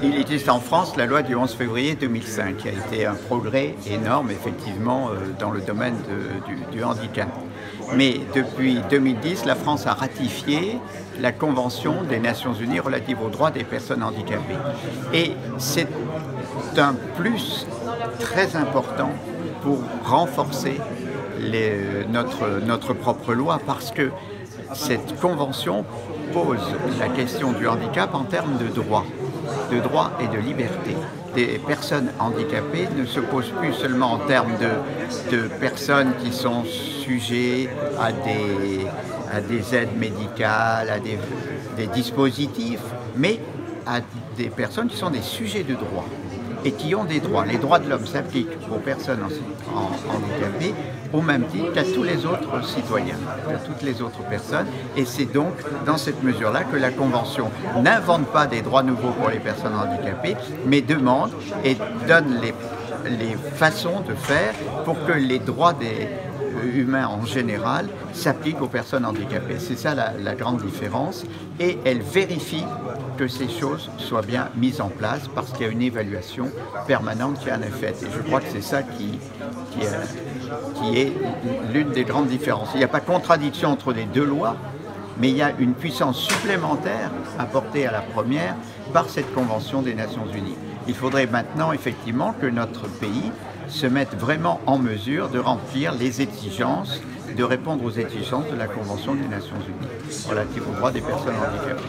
Il existe en France la loi du 11 février 2005, qui a été un progrès énorme, effectivement, dans le domaine du handicap. Mais depuis 2010, la France a ratifié la Convention des Nations Unies relative aux droits des personnes handicapées. Et c'est un plus très important pour renforcer notre propre loi, parce que cette convention pose la question du handicap en termes de droits et de liberté. Des personnes handicapées ne se posent plus seulement en termes de personnes qui sont sujets à des aides médicales, à des dispositifs, mais à des personnes qui sont des sujets de droit et qui ont des droits. Les droits de l'homme s'appliquent aux personnes handicapées au même titre qu'à tous les autres citoyens, à toutes les autres personnes. Et c'est donc dans cette mesure-là que la Convention n'invente pas des droits nouveaux pour les personnes handicapées, mais demande et donne les façons de faire pour que les droits des humains en général s'appliquent aux personnes handicapées. C'est ça la grande différence, et elle vérifie que ces choses soient bien mises en place, parce qu'il y a une évaluation permanente qui en est faite. Et je crois que c'est ça qui est l'une des grandes différences. Il n'y a pas de contradiction entre les deux lois, mais il y a une puissance supplémentaire apportée à la première par cette Convention des Nations Unies. Il faudrait maintenant effectivement que notre pays se mette vraiment en mesure de remplir les exigences, de répondre aux exigences de la Convention des Nations Unies relative aux droits des personnes handicapées.